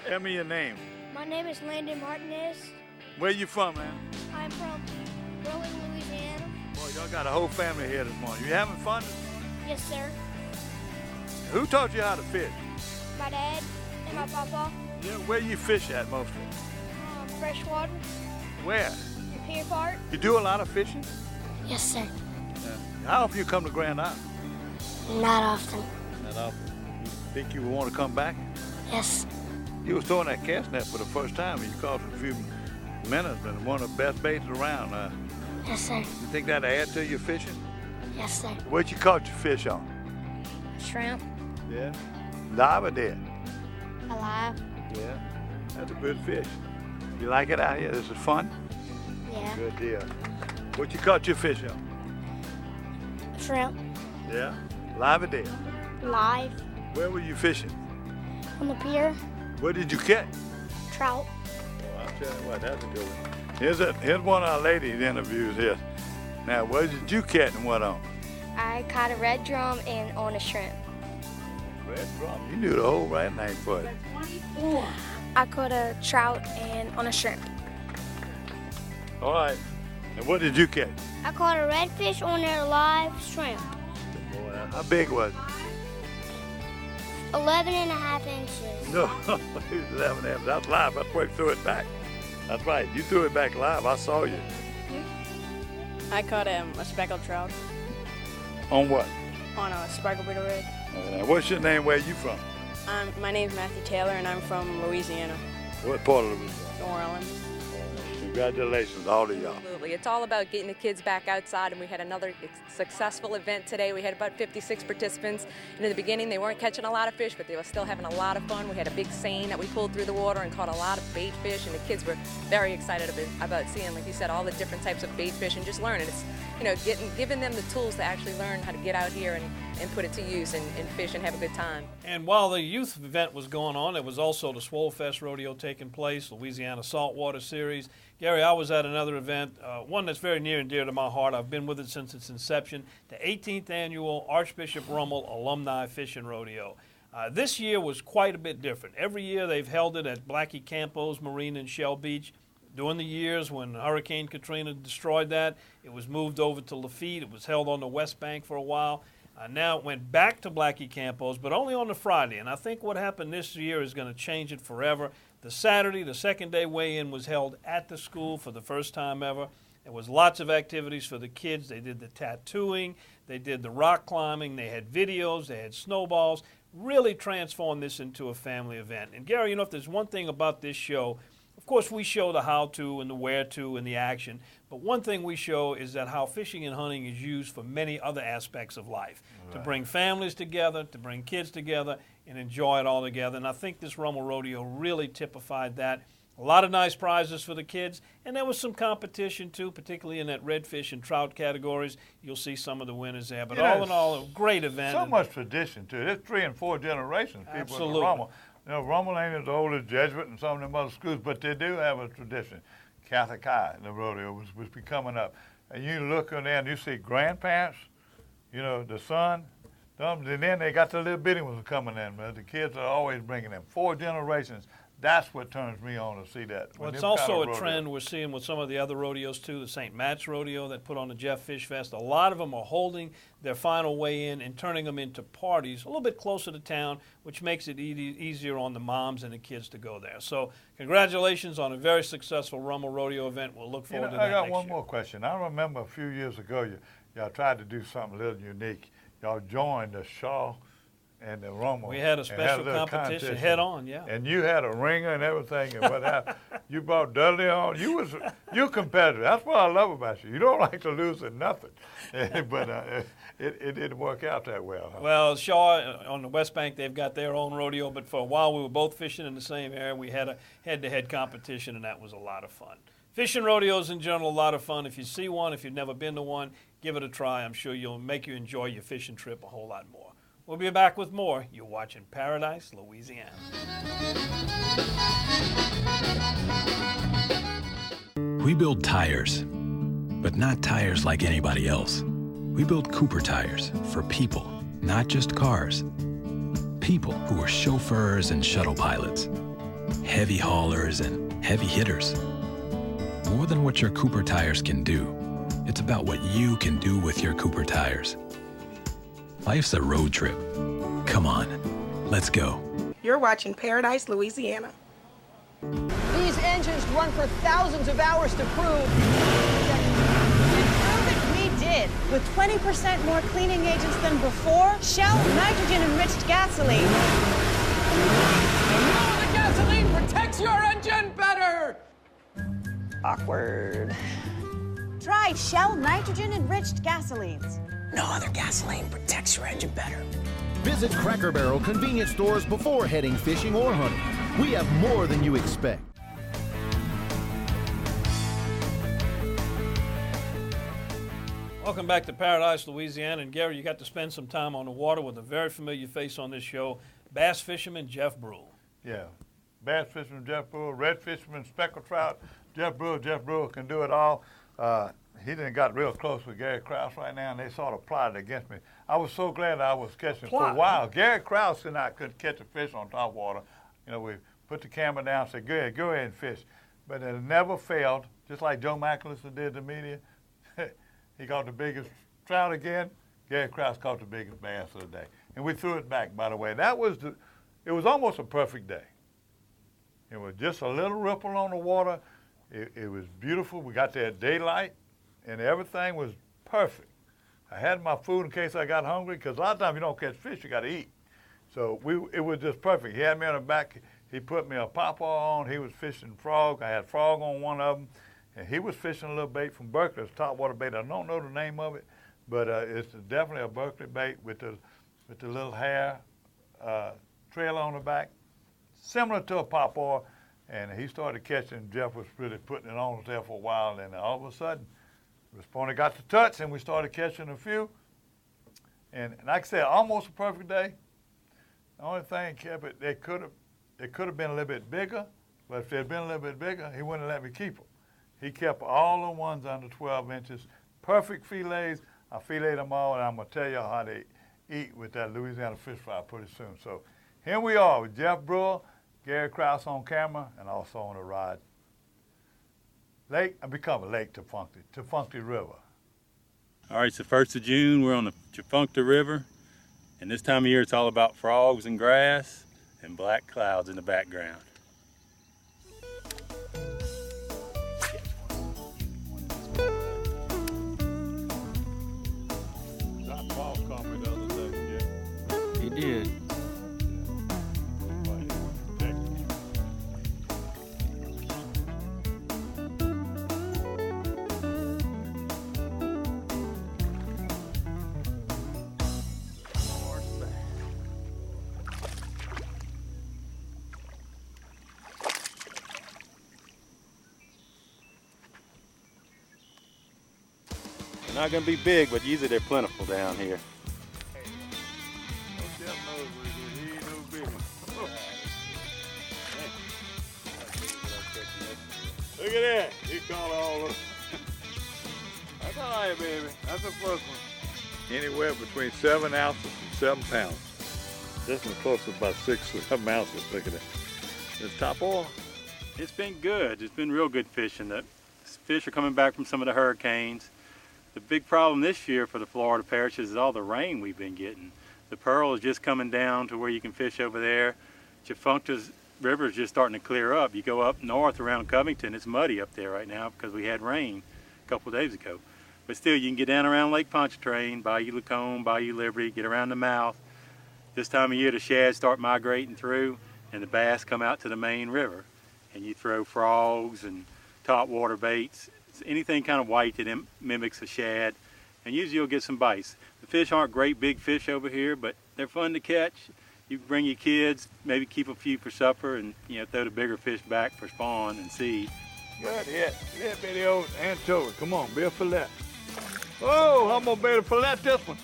Tell me your name. My name is Landon Martinez. Where you from, man? I'm from Bruley, Louisiana. Boy, y'all got a whole family here this morning. You having fun? Yes, sir. Who taught you how to fish? My dad and my papa. Yeah, where you fish at mostly? Freshwater. Where? The Pier Park. You do a lot of fishing? Yes, sir. Yeah. How often you come to Grand Isle? Not often. Not often. You think you would want to come back? Yes. You was throwing that cast net for the first time, and you caught a few minnows, and one of the best baits around. Yes, sir. You think that'd add to your fishing? Yes, sir. What'd you caught your fish on? Shrimp. Yeah. Live or dead? Alive. Yeah. That's a good fish. You like it out here? This is fun? Yeah. Good deal. What you caught your fish on? Shrimp. Yeah? Live or dead? Live. Where were you fishing? On the pier. What did you catch? Trout. Oh, I'll tell you what, that's a good one. Here's one of our ladies interviews here. Now, what did you catch and what on? I caught a red drum and on a shrimp. Red drum. You knew the whole right name for it. I caught a trout and on a shrimp. All right. And what did you catch? I caught a redfish on a live shrimp. Boy, how big was it? 11.5 inches. No, it was 11 and a half. That's live. That's why you threw it back. That's right. You threw it back live. I saw you. I caught a speckled trout. On what? On a sparkle bitter red. What's your name? Where are you from? My name's Matthew Taylor, and I'm from Louisiana. What part of Louisiana? New Orleans. Congratulations, all of y'all. Absolutely. It's all about getting the kids back outside, and we had another successful event today. We had about 56 participants, and in the beginning they weren't catching a lot of fish, but they were still having a lot of fun. We had a big seine that we pulled through the water and caught a lot of bait fish, and the kids were very excited about seeing, like you said, all the different types of bait fish and just learning. It's, you know, giving them the tools to actually learn how to get out here and put it to use and fish and have a good time. And while the youth event was going on, there was also the Swole Fest Rodeo taking place, Louisiana Saltwater Series. Gary, I was at another event, one that's very near and dear to my heart. I've been with it since its inception, the 18th Annual Archbishop Rummel Alumni Fishing Rodeo. This year was quite a bit different. Every year they've held it at Blackie Campo's Marina in Shell Beach. During the years when Hurricane Katrina destroyed that, it was moved over to Lafitte. It was held on the West Bank for a while. Now it went back to Blackie Campo's, but only on the Friday. And I think what happened this year is going to change it forever. The Saturday, the second day weigh-in was held at the school for the first time ever. There was lots of activities for the kids. They did the tattooing, they did the rock climbing, they had videos, they had snowballs. Really transformed this into a family event. And Gary, you know, if there's one thing about this show, of course we show the how-to and the where-to and the action, but one thing we show is that how fishing and hunting is used for many other aspects of life. Right. To bring families together, to bring kids together, and enjoy it all together. And I think this Rummel Rodeo really typified that. A lot of nice prizes for the kids, and there was some competition too, particularly in that redfish and trout categories. You'll see some of the winners there, but all in all, a great event. So much tradition too. There's 3 and 4 generations people Absolutely. in Rummel. You know, Rummel ain't as old as Jesuit and some of them other schools, but they do have a tradition. Catholic High, the rodeo was coming up, and you look in there and you see grandparents, you know, the son. And then they got the little bitty ones coming in. But the kids are always bringing them. 4 generations. That's what turns me on to see that. Well, it's also a trend we're seeing with some of the other rodeos, too. The St. Matt's Rodeo that put on the Jeff Fish Fest. A lot of them are holding their final weigh-in and turning them into parties a little bit closer to town, which makes it easier on the moms and the kids to go there. So congratulations on a very successful Rummel Rodeo event. We'll look forward to that I got next one year. more question. I remember a few years ago, y'all tried to do something a little unique. Y'all joined the Shaw and the Rummel. We had a special competition head on, yeah. And you had a ringer and everything, and what happened? You brought Dudley on. You're competitive. That's what I love about you. You don't like to lose at nothing. But it didn't work out that well. Huh? Well, Shaw on the West Bank, they've got their own rodeo, but for a while we were both fishing in the same area. We had a head-to-head competition, and that was a lot of fun. Fishing rodeos in general, a lot of fun. If you see one, if you've never been to one, give it a try. I'm sure you'll make you enjoy your fishing trip a whole lot more. We'll be back with more. You're watching Paradise, Louisiana. We build tires, but not tires like anybody else. We build Cooper tires for people, not just cars. People who are chauffeurs and shuttle pilots, heavy haulers and heavy hitters. More than what your Cooper tires can do, it's about what you can do with your Cooper tires. Life's a road trip. Come on, let's go. You're watching Paradise, Louisiana. These engines run for thousands of hours to prove. And prove it we did. With 20% more cleaning agents than before, Shell nitrogen-enriched gasoline. No, the gasoline protects your engine better! Awkward. Try Shell nitrogen-enriched gasolines. No other gasoline protects your engine better. Visit Cracker Barrel convenience stores before heading fishing or hunting. We have more than you expect. Welcome back to Paradise, Louisiana. And Gary, you got to spend some time on the water with a very familiar face on this show, bass fisherman Jeff Brule. Yeah, bass fisherman Jeff Brule, red fisherman, speckled trout, Jeff Brule. Jeff Brule can do it all. He done got real close with Gary Krause right now, and they sort of plotted against me. I was so glad I was catching for a while. Gary Krause and I couldn't catch a fish on top water. You know, we put the camera down and said, go ahead and fish. But it never failed, just like Joe McAllister did to media. He caught the biggest trout again. Gary Krause caught the biggest bass of the day. And we threw it back, by the way. It was almost a perfect day. It was just a little ripple on the water. It was beautiful. We got there at daylight, and everything was perfect. I had my food in case I got hungry, because a lot of times you don't catch fish, you got to eat. So it was just perfect. He had me on the back. He put me a pawpaw on. He was fishing frog. I had frog on one of them. And he was fishing a little bait from Berkeley. It's topwater bait. I don't know the name of it, but it's definitely a Berkeley bait with the little hair trail on the back, similar to a pawpaw. And he started catching. Jeff was really putting it on there for a while, and all of a sudden, Responde got the touch, and we started catching a few. And like I said, almost a perfect day. The only thing kept it, it could have been a little bit bigger, but if it had been a little bit bigger, he wouldn't have let me keep them. He kept all the ones under 12 inches, perfect fillets. I filleted them all, and I'm going to tell you how they eat with that Louisiana fish fry pretty soon. So here we are with Jeff Brule, Gary Krause on camera, and also on the ride. I become a lake Tefuncte River. All right, it's the 1st of June. We're on the Tefuncte River, and this time of year it's all about frogs and grass and black clouds in the background. He did. They're not going to be big, but usually they're plentiful down here. Look at that. He caught all of them. That's all right, baby. That's the first one. Anywhere between 7 ounces and 7 pounds. This one's close to about 6 or 7 ounces. Look at that. This top oil. It's been good. It's been real good fishing. The fish are coming back from some of the hurricanes. The big problem this year for the Florida parishes is all the rain we've been getting. The Pearl is just coming down to where you can fish over there. Tefuncte's river is just starting to clear up. You go up north around Covington, it's muddy up there right now because we had rain a couple of days ago. But still, you can get down around Lake Pontchartrain, Bayou Lacombe, Bayou Liberty, get around the mouth. This time of year, the shad start migrating through, and the bass come out to the main river. And you throw frogs and topwater baits, anything kind of white that mimics a shad, and usually you'll get some bites. The fish aren't great big fish over here, but they're fun to catch. You bring your kids, maybe keep a few for supper, and throw the bigger fish back for spawn and seed. Good hit. That bitty old anchovy. Come on, be a fillet. Oh, I'm gonna be able to fillet this one.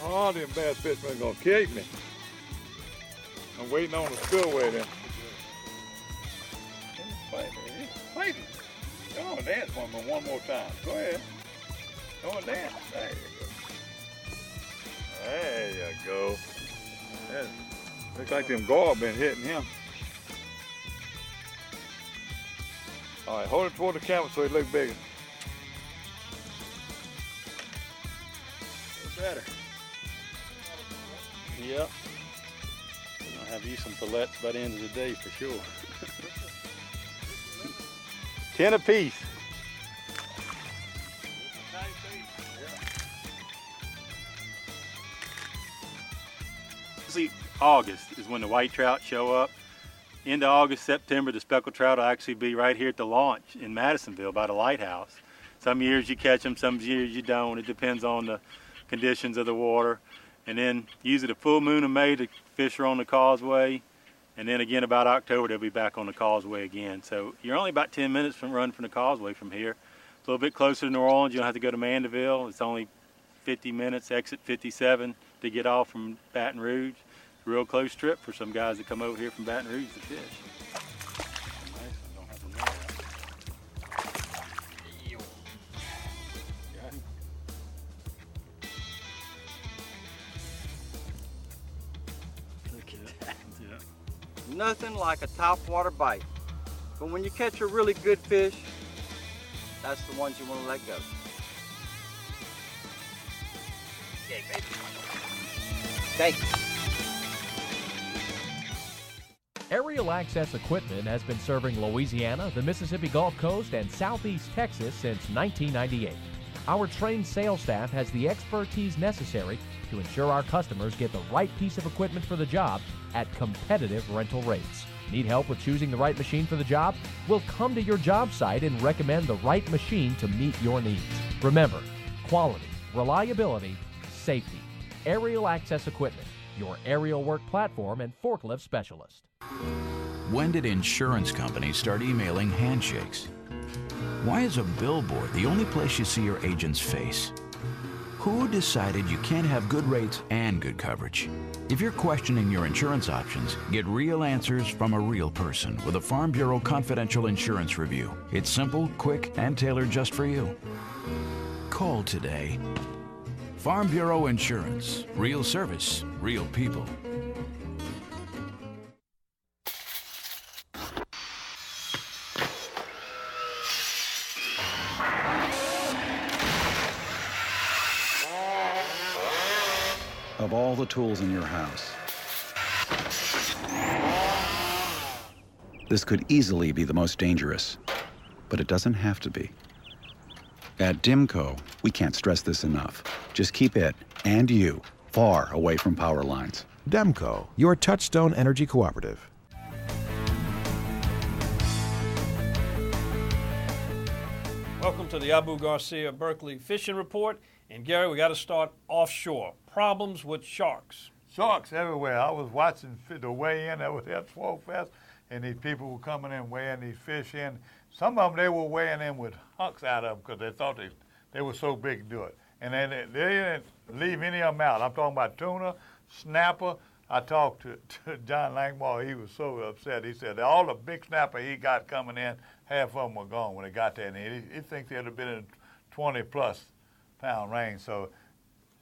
Oh, them bad fishermen gonna kick me. I'm waiting on the spillway then. Wait. Go on, dance for me one more time. Go ahead. Go on, dance. There you go. There you go. That looks like them gar been hitting him. All right, hold it toward the camera so it looks bigger. Better. Yep. I'll have you some fillets by the end of the day for sure. 10 apiece. See, August is when the white trout show up. Into August, September, the speckled trout will actually be right here at the launch in Madisonville by the lighthouse. Some years you catch them, some years you don't. It depends on the conditions of the water. And then usually the full moon of May, the fish are on the causeway. And then again about October, they'll be back on the causeway again. So you're only about 10 minutes from running from the causeway from here. little bit closer to New Orleans. You don't have to go to Mandeville. It's only 50 minutes, exit 57, to get off from Baton Rouge. Real close trip for some guys that come over here from Baton Rouge to fish. Look at that. Nothing like a topwater bite. But when you catch a really good fish, that's the ones you want to let go. Okay, baby. Thank you. Aerial Access Equipment has been serving Louisiana, the Mississippi Gulf Coast, and southeast Texas since 1998. Our trained sales staff has the expertise necessary to ensure our customers get the right piece of equipment for the job at competitive rental rates. Need help with choosing the right machine for the job? We'll come to your job site and recommend the right machine to meet your needs. Remember, quality, reliability, safety. Aerial Access Equipment, your aerial work platform and forklift specialist. When did insurance companies start emailing handshakes? Why is a billboard the only place you see your agent's face? Who decided you can't have good rates and good coverage? If you're questioning your insurance options, get real answers from a real person with a Farm Bureau Confidential Insurance Review. It's simple, quick, and tailored just for you. Call today. Farm Bureau Insurance. Real service, real people. Of all the tools in your house, this could easily be the most dangerous, but it doesn't have to be. At Dimco, we can't stress this enough. Just keep it and you far away from power lines. Demco, your Touchstone Energy Cooperative. Welcome to the Abu Garcia Berkeley Fishing Report. And Gary, we got to start offshore. Problems with sharks. Sharks everywhere. I was watching the weigh-in that was at Swole Fest, and these people were coming in weighing these fish in. Some of them, they were weighing in with hunks out of them because they thought they were so big to do it. And then they didn't leave any of them out. I'm talking about tuna, snapper. I talked to John Langmore. He was so upset. He said all the big snapper he got coming in, half of them were gone when they got there. And he thinks they'd have been in 20-plus pound range. So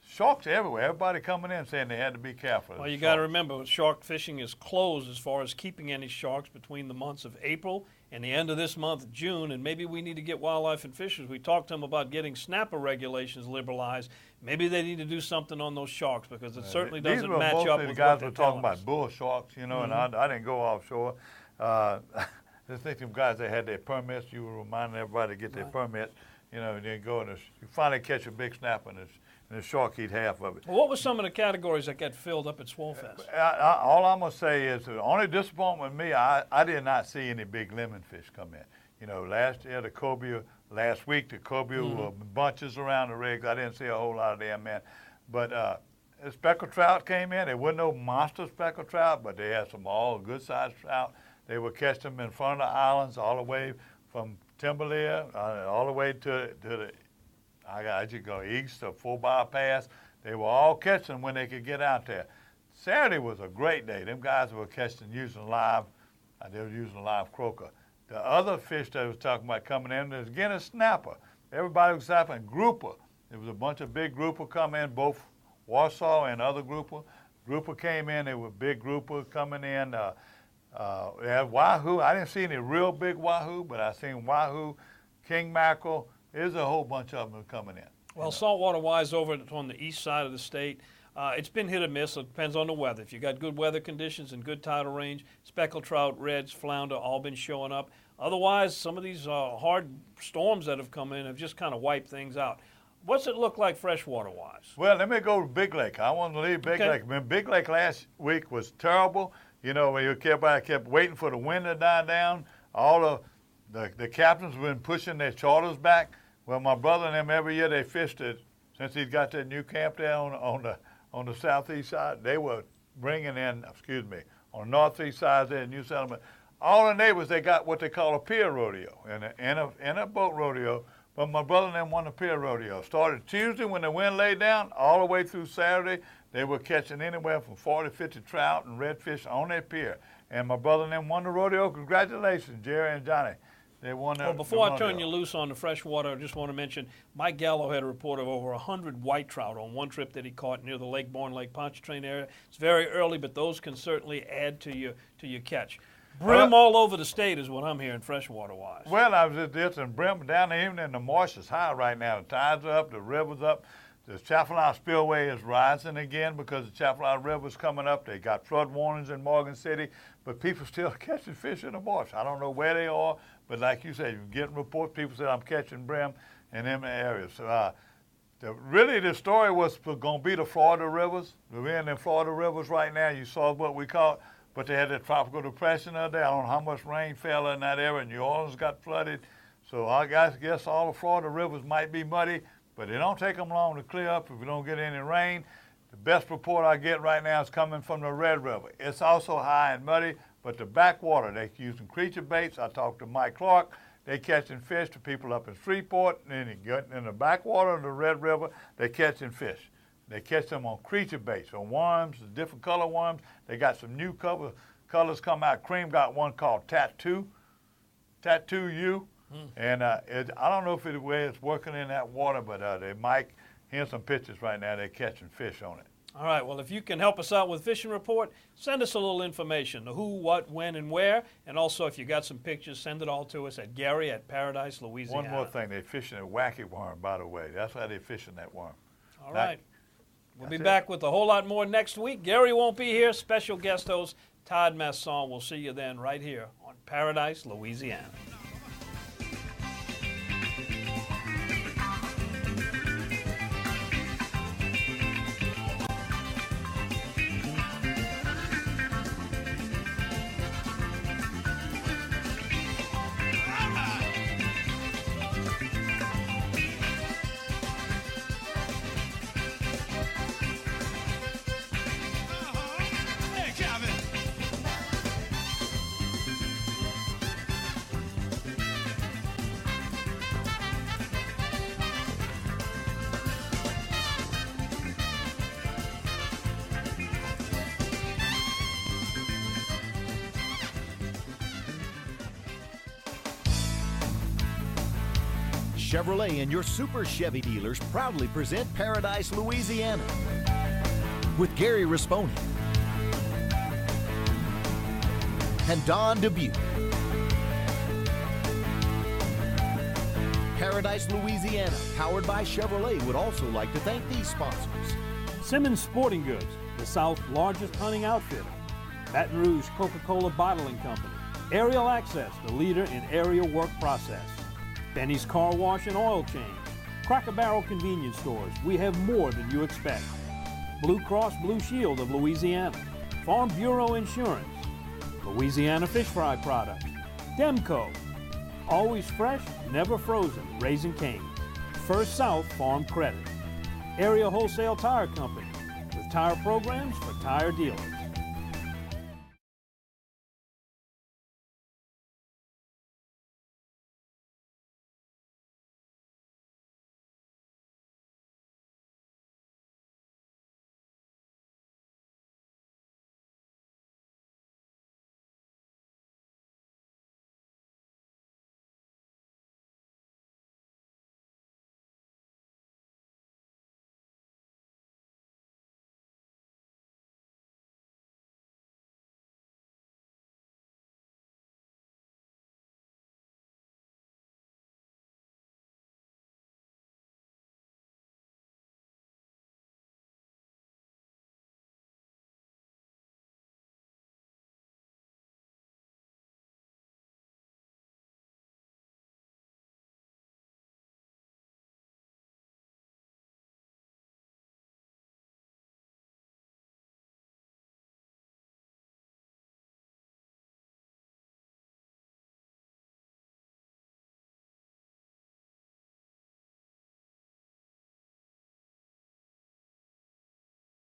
sharks everywhere. Everybody coming in saying they had to be careful. Well, you got to remember, shark fishing is closed as far as keeping any sharks between the months of April and the end of this month, June, and maybe we need to get wildlife and fishers. We talked to them about getting snapper regulations liberalized. Maybe they need to do something on those sharks because it certainly doesn't match up with the guys what were talking about bull sharks, you know, and I didn't go offshore. I think them guys that had their permits, you were reminding everybody to get their permits. You know, and then go and you finally catch a big snapper and the shark eat half of it. Well, what were some of the categories that got filled up at Swole Fest? All I'm going to say is the only disappointment with me, I did not see any big lemon fish come in. You know, last year the cobia, last week the cobia were bunches around the rigs. I didn't see a whole lot of them, man. But the speckled trout came in. There wasn't no monster speckled trout, but they had some all good-sized trout. They would catch them in front of the islands all the way from Timberlier, all the way to the, I just go east of 4 Mile Pass. They were all catching when they could get out there. Saturday was a great day. Them guys were catching using live, they were using live croaker. The other fish that I was talking about coming in was again a snapper. Everybody was snapping grouper. There was a bunch of big grouper come in, both Warsaw and other grouper. Grouper came in, they were big grouper coming in. They had wahoo. I didn't see any real big wahoo, but I seen wahoo, king mackerel. There's a whole bunch of them coming in. Well, saltwater-wise, over on the east side of the state, it's been hit or miss. It depends on the weather. If you got good weather conditions and good tidal range, speckled trout, reds, flounder, all been showing up. Otherwise, some of these hard storms that have come in have just kind of wiped things out. What's it look like freshwater-wise? Well, let me go to Big Lake. I want to leave Big Lake. I mean, Big Lake last week was terrible. You know, when I kept waiting for the wind to die down. All the captains have been pushing their charters back. Well, my brother and them, every year they fished it. Since he's got that new camp there on the southeast side, they were bringing in, on the northeast side there, New Settlement. All the neighbors, they got what they call a pier rodeo. And in a boat rodeo, But my brother and them won the pier rodeo. Started Tuesday when the wind laid down, all the way through Saturday. They were catching anywhere from 40, 50 trout and redfish on their pier. And my brother and them won the rodeo. Congratulations, Jerry and Johnny. They won that. Well, before I turn you loose on the freshwater, I just want to mention Mike Gallo had a report of over 100 white trout on one trip that he caught near the Lake Bourne, Lake Pontchartrain area. It's very early, but those can certainly add to your catch. Brim all over the state is what I'm hearing freshwater-wise. Well, I was at this, and brim down there, even in the marsh is high right now. The tides are up, the river's up. The Chapelhouse Spillway is rising again because the Chapelhouse River's coming up. They got flood warnings in Morgan City, but people still catching fish in the marsh. I don't know where they are, but like you said, you're getting reports. People said, I'm catching brim in them areas. So, really, the story was going to be the Florida rivers. We're in the Florida rivers right now. You saw what we caught, but they had that tropical depression out there. I don't know how much rain fell in that area. New Orleans got flooded. So I guess all the Florida rivers might be muddy, but it don't take them long to clear up if we don't get any rain. The best report I get right now is coming from the Red River. It's also high and muddy, but the backwater, they're using creature baits. I talked to Mike Clark. They catching fish to people up in Shreveport, and then in the backwater of the Red River, they're catching fish. They catch them on creature baits, on worms, different color worms. They got some new colors come out. Cream got one called Tattoo U. And I don't know if the way it's working in that water, but they might. Here's some pictures right now. They're catching fish on it. All right. Well, if you can help us out with Fishing Report, send us a little information: the who, what, when, and where. And also, if you got some pictures, send it all to us at Gary at Paradise, Louisiana. One more thing: they're fishing a wacky worm, by the way. That's how they're fishing that worm. All right. We'll be back with a whole lot more next week. Gary won't be here. Special guest host Todd Masson. We'll see you then right here on Paradise, Louisiana. Chevrolet and your Super Chevy dealers proudly present Paradise, Louisiana with Gary Risponi and Don Dubuque. Paradise, Louisiana, powered by Chevrolet, would also like to thank these sponsors. Simmons Sporting Goods, the South's largest hunting outfitter. Baton Rouge Coca-Cola Bottling Company. Aerial Access, the leader in aerial work process. Benny's Car Wash and Oil Change. Cracker Barrel Convenience Stores. We have more than you expect. Blue Cross Blue Shield of Louisiana. Farm Bureau Insurance. Louisiana Fish Fry Products. Demco. Always fresh, never frozen. Raising Cane. First South Farm Credit. Area Wholesale Tire Company. With tire programs for tire dealers.